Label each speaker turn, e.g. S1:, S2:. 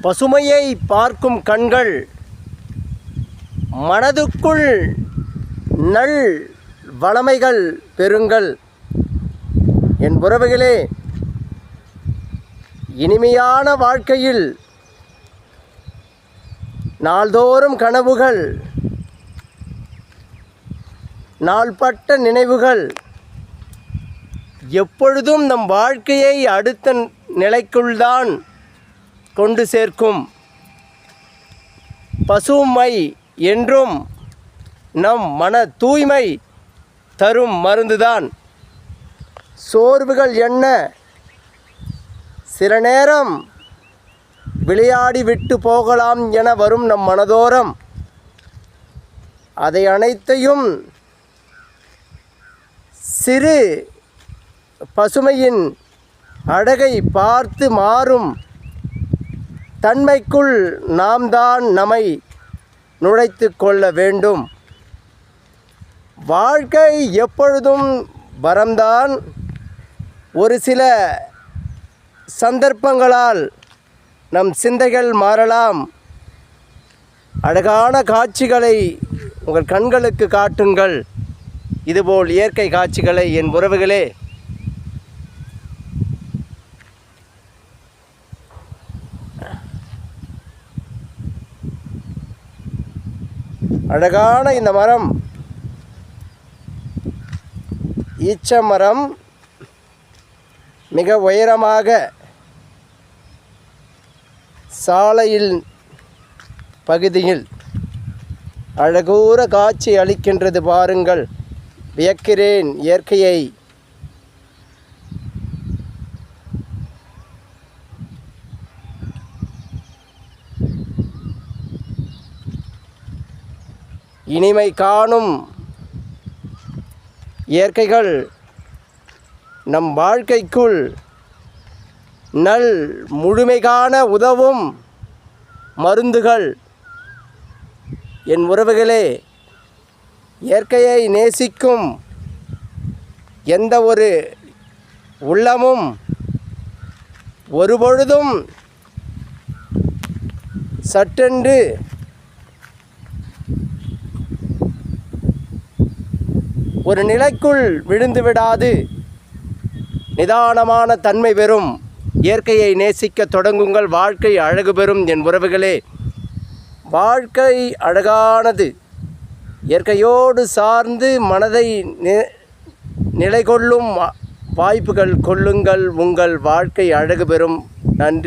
S1: பசுமையை பார்க்கும் கண்கள் மனதுக்குள் நல் வளமைகள் பெறுங்கள். என் உறவுகளே, இனிமையான வாழ்க்கையில் நாள்தோறும் கனவுகள், நாள்பட்ட நினைவுகள் எப்பொழுதும் நம் வாழ்க்கையை அடுத்த நிலைக்குள்தான் கொண்டு சேர்க்கும். பசுமை என்றும் நம் மன தூய்மை தரும் மருந்துதான். சோர்வுகள் என்ன, சில நேரம் விளையாடி விட்டு போகலாம் என வரும் நம் மனதோரம், அதை அனைத்தையும் சிறு பசுமையின் அழகை பார்த்து மாறும் தன்மைக்குள் நாம் தான் நம்மை நுழைத்து கொள்ள வேண்டும். வாழ்க்கை எப்பொழுதும் வரம்தான். ஒரு சில சந்தர்ப்பங்களால் நம் சிந்தைகள் மாறலாம். அழகான காட்சிகளை உங்கள் கண்களுக்கு காட்டுங்கள். இதுபோல் இயற்கை காட்சிகளை என் உறவுகளே. அழகான இந்த மரம் ஈச்ச மரம் மிக உயரமாக சாலையில் பகுதியில் அழகூர காட்சி அளிக்கின்றது. பாருங்கள், வியக்கிறேன் இயற்கையை. இனிமை காணும் இயற்கைகள் நம் வாழ்க்கைக்குள் நல் முழுமை காண உதவும் மருந்துகள். என் உறவுகளே, இயற்கையை நேசிக்கும் எந்த ஒரு உள்ளமும் ஒருபொழுதும் சட்டென்று ஒரு நிலைக்குள் விழுந்து விடாது. நிதானமான தன்மை பெறும். இயற்கையை நேசிக்க தொடங்குங்கள். வாழ்க்கை அழகு பெறும். என் உறவுகளே, வாழ்க்கை அழகானது. இயற்கையோடு சார்ந்து மனதை நிலை கொள்ளும் வாய்ப்புகள் கொள்ளுங்கள். உங்கள் வாழ்க்கை அழகு பெறும். நன்றி.